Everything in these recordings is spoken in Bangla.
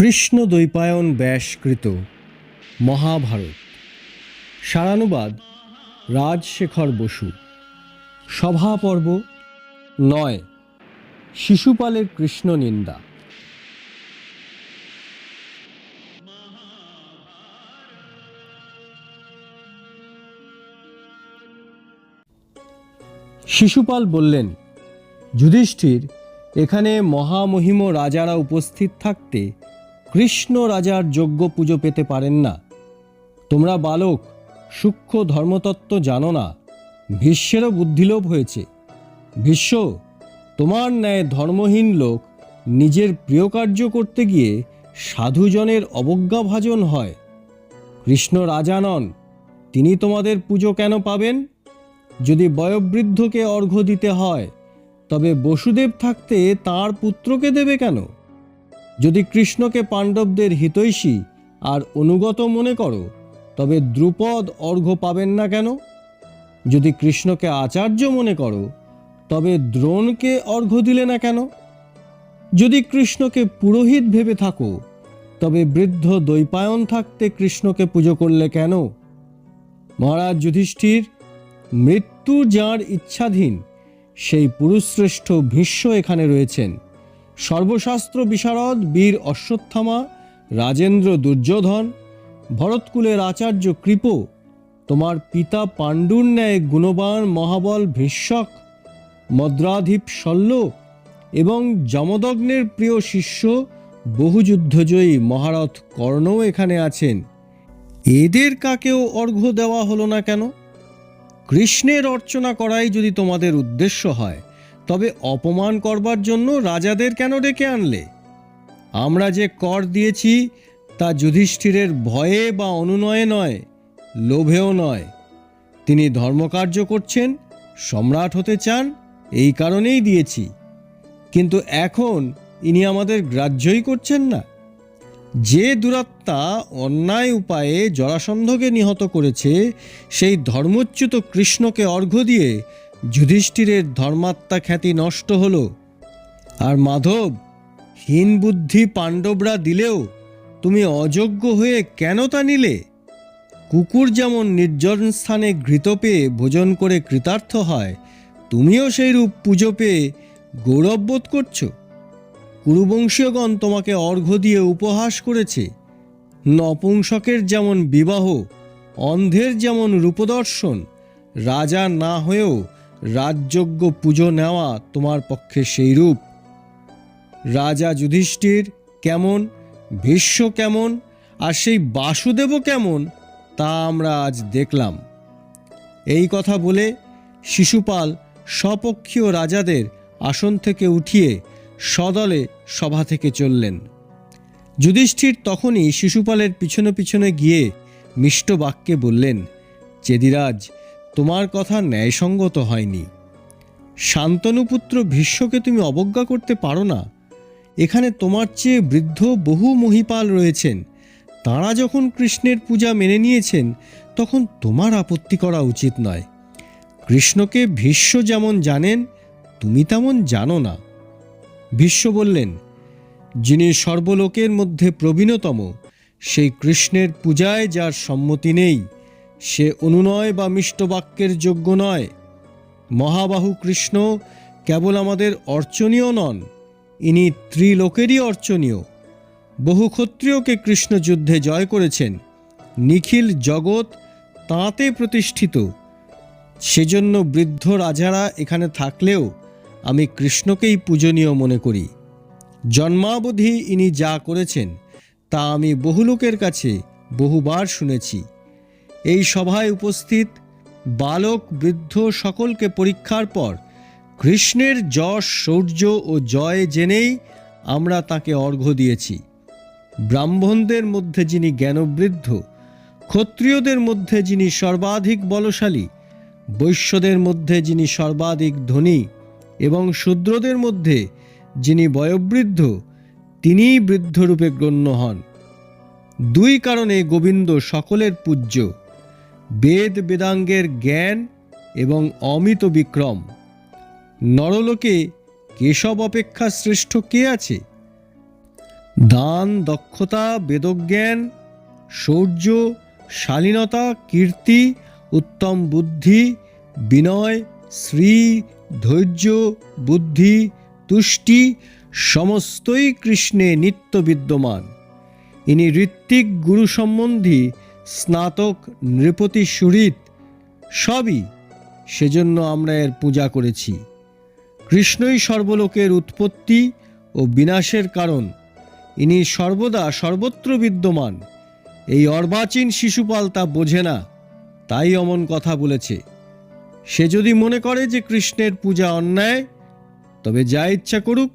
কৃষ্ণ দ্বৈপায়ন ব্যাসকৃত মহাভারত। সারানুবাদ রাজশেখর বসু। সভাপর্ব ৯। শিশুপালের কৃষ্ণ নিন্দা। শিশুপাল বললেন, যুধিষ্ঠির, এখানে মহামহিম রাজারা উপস্থিত থাকতে কৃষ্ণ রাজার যোগ্য পুজো পেতে পারেন না। তোমরা বালক, সূক্ষ্ম ধর্মতত্ত্ব জানো না। ভীষ্মেরও বুদ্ধিলোপ হয়েছে। ভীষ্ম, তোমার ন্যায় ধর্মহীন লোক নিজের প্রিয় কার্য করতে গিয়ে সাধুজনের অবজ্ঞাভাজন হয়। কৃষ্ণ রাজা নন, তিনি তোমাদের পুজো কেন পাবেন? যদি বয়োবৃদ্ধকে অর্ঘ্য দিতে হয়, তবে বসুদেব থাকতে তার পুত্রকে দেবে কেন? যদি কৃষ্ণকে পাণ্ডবদের হিতৈষী আর অনুগত মনে করো, তবে দ্রুপদ অর্ঘ্য পাবেন না কেন? যদি কৃষ্ণকে আচার্য মনে করো, তবে দ্রোণকে অর্ঘ্য দিলে না কেন? যদি কৃষ্ণকে পুরোহিত ভেবে থাকো, তবে বৃদ্ধ দ্বৈপায়ন থাকতে কৃষ্ণকে পুজো করলে কেন? মহারাজ যুধিষ্ঠির, মৃত্যু যাঁর ইচ্ছাধীন সেই পুরুষশ্রেষ্ঠ ভীষ্ম এখানে রয়েছেন। সর্বশাস্ত্র বিশারদ বীর অশ্বত্থামা, রাজেন্দ্র দুর্যোধন, ভরতকুলের আচার্য কৃপ, তোমার পিতা পাণ্ডুর ন্যায় গুণবান মহাবল ভীষ্মক, মদ্রাধীপ শল্য এবং যমদগ্নের প্রিয় শিষ্য বহুযুদ্ধজয়ী মহারথ কর্ণও এখানে আছেন। এদের কাকেও অর্ঘ্য দেওয়া হলো না কেন? কৃষ্ণের অর্চনা করাই যদি তোমাদের উদ্দেশ্য হয়, তবে অপমান করবার জন্য রাজাদের কেন ডেকে আনলে? আমরা যে কর দিয়েছি তা যুধিষ্ঠিরের ভয়ে বা অনুনয়ে নয়, লোভেও নয়। তিনি ধর্মকার্য করছেন, সম্রাট হতে চান, এই কারণেই দিয়েছি। কিন্তু এখন ইনি আমাদের গ্রাহ্যই করছেন না। যে দুরাত্মা অন্যায় উপায়ে জরাসন্ধকে নিহত করেছে, সেই ধর্মচ্যুত কৃষ্ণকে অর্ঘ্য দিয়ে যুধিষ্ঠিরের ধর্মাত্মা খ্যাতি নষ্ট হলো। আর মাধব, হীন বুদ্ধি পাণ্ডবরা দিলেও তুমি অযোগ্য হয়ে কেন তা নিলে? কুকুর যেমন নির্জন স্থানে ঘৃত পেয়ে ভোজন করে কৃতার্থ হয়, তুমিও সেইরূপ পুজো পেয়ে গৌরববোধ করছো। কুরুবংশীয়গণ তোমাকে অর্ঘ্য দিয়ে উপহাস করেছে। নপুংসকের যেমন বিবাহ, অন্ধের যেমন রূপদর্শন, রাজা না হয়েও রাজযোগ্য পুজো নেওয়া তোমার পক্ষে সেই রূপ। রাজা যুধিষ্ঠির কেমন, ভীষ্ম কেমন, আর সেই বাসুদেবও কেমন, তা আমরা আজ দেখলাম। এই কথা বলে শিশুপাল স্বপক্ষীয় রাজাদের আসন থেকে উঠিয়ে সদলে সভা থেকে চললেন। যুধিষ্ঠির তখনই শিশুপালের পিছনে পিছনে গিয়ে মিষ্ট বাক্যে বললেন, চেদিরাজ, তোমার কথা ন্যায়সঙ্গত হয়নি। শান্তনুপুত্র ভীষ্মকে তুমি অবজ্ঞা করতে পারো না। এখানে তোমার চেয়ে বৃদ্ধ বহু মহিপাল রয়েছেন। তাঁরা যখন কৃষ্ণের পূজা মেনে নিয়েছেন, তখন তোমার আপত্তি করা উচিত নয়। কৃষ্ণকে ভীষ্ম যেমন জানেন, তুমি তেমন জানো না। ভীষ্ম বললেন, যিনি সর্বলোকের মধ্যে প্রবীণতম, সেই কৃষ্ণের পূজায় যার সম্মতি নেই, সে অনুনয় বা মিষ্টবাক্যের যোগ্য নয়। মহাবাহু কৃষ্ণ কেবল আমাদের অর্চনীয় নন, ইনি ত্রিলোকেরই অর্চনীয়। বহু ক্ষত্রিয়কে কৃষ্ণ যুদ্ধে জয় করেছেন। নিখিল জগৎ তাঁতে প্রতিষ্ঠিত। সেজন্য বৃদ্ধ রাজারা এখানে থাকলেও আমি কৃষ্ণকেই পূজনীয় মনে করি। জন্মাবধি ইনি যা করেছেন, তা আমি বহু লোকের কাছে বহুবার শুনেছি। এই সভায় উপস্থিত বালক বৃদ্ধ সকলকে পরীক্ষার পর কৃষ্ণের যশ শৌর্য ও জয় জেনেই আমরা তাকে অর্ঘ্য দিয়েছি। ব্রাহ্মণদের মধ্যে যিনি জ্ঞানবৃদ্ধ, ক্ষত্রিয়দের মধ্যে যিনি সর্বাধিক বলশালী, বৈশ্যদের মধ্যে যিনি সর্বাধিক ধনী এবং শূদ্রদের মধ্যে যিনি বয়োবৃদ্ধ, তিনিই বৃদ্ধরূপে গণ্য হন। দুই কারণে গোবিন্দ সকলের পূজ্য: বেদ বেদাঙ্গের জ্ঞান এবং অমিত বিক্রম। নরলোকে কেশব অপেক্ষা শ্রেষ্ঠ কে আছে? দান, দক্ষতা, বেদজ্ঞান, শৌর্য, শালীনতা, কীর্তি, উত্তম বুদ্ধি, বিনয়, শ্রী, ধৈর্য, বুদ্ধি, তুষ্টি সমস্তই কৃষ্ণে নিত্য বিদ্যমান। ইনি ঋত্বিক গুরু সম্বন্ধী, স্নাতক, নৃপতি, সুহৃদ সবই, সেজন্য আমরা এর পূজা করেছি। কৃষ্ণই সর্বলোকের উৎপত্তি ও বিনাশের কারণ। ইনি সর্বদা সর্বত্র বিদ্যমান। এই অর্বাচীন শিশুপাল তা বোঝে না, তাই অমন কথা বলেছে। সে যদি মনে করে যে কৃষ্ণের পূজা অন্যায়, তবে যা ইচ্ছা করুক।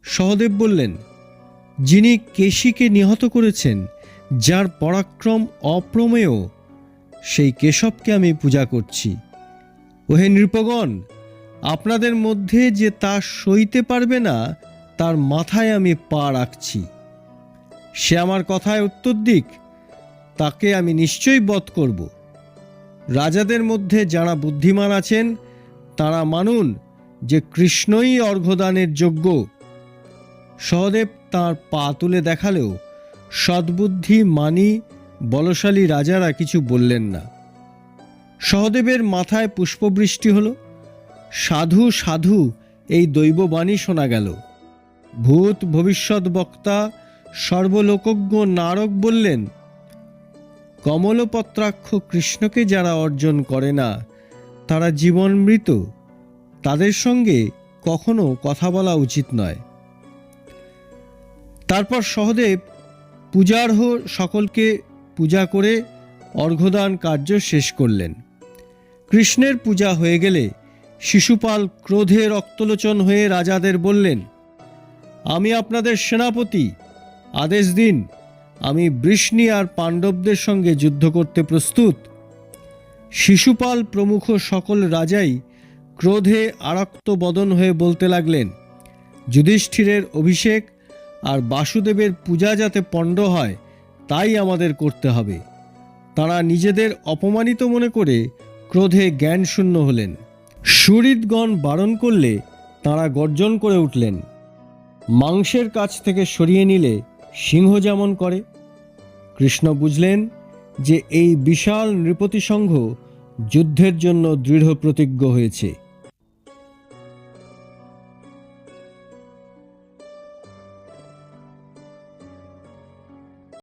সহদেব বললেন, যিনি কেশীকে নিহত করেছেন, যার পরাক্রম অপ্রমেয়, সেই কেশবকে আমি পূজা করছি। ওহে নৃপগণ, আপনাদের মধ্যে যে তা সইতে পারবে না, তার মাথায় আমি পা রাখছি। সে আমার কথায় উত্তর দিক, তাকে আমি নিশ্চয়ই বধ করব। রাজাদের মধ্যে যারা বুদ্ধিমান আছেন, তারা মানুন যে কৃষ্ণই অর্ঘ্যদানের যোগ্য। সহদেব তাঁর পা তুলে দেখালেও সদ্বুদ্ধি, মানি, বলশালী রাজারা কিছু বললেন না। সহদেবের মাথায় পুষ্পবৃষ্টি হল। সাধু সাধু এই দৈববাণী শোনা গেল। ভূত ভবিষ্যৎ বক্তা সর্বলোকজ্ঞ নারদ বললেন, কমলপত্রাক্ষ কৃষ্ণকে যারা অর্জন করে না, তারা জীবন মৃত, তাদের সঙ্গে কখনো কথা বলা উচিত নয়। তারপর সহদেব পূজার্হ সকলকে পূজা করে অর্ঘ্যদান কার্য শেষ করলেন। কৃষ্ণের পূজা হয়ে গেলে শিশুপাল ক্রোধে রক্তলোচন হয়ে রাজাদের বললেন, আমি আপনাদের সেনাপতি, আদেশ দিন, আমি বৃষ্ণি আর পাণ্ডবদের সঙ্গে যুদ্ধ করতে প্রস্তুত। শিশুপাল প্রমুখ সকল রাজাই ক্রোধে আরক্ত বদন হয়ে বলতে লাগলেন, যুধিষ্ঠিরের অভিষেক আর বাসুদেবের পূজা যাতে পণ্ড হয়, তাই আমাদের করতে হবে। তারা নিজেদের অপমানিত মনে করে ক্রোধে জ্ঞানশূন্য হলেন। সুহৃদগণ বারণ করলে তাঁরা গর্জন করে উঠলেন। মাংসের কাছ থেকে সরিয়ে নিলে সিংহ যেমন করে। কৃষ্ণ বুঝলেন যে এই বিশাল নৃপতি সংঘ যুদ্ধের জন্য দৃঢ় প্রতিজ্ঞ হয়েছে।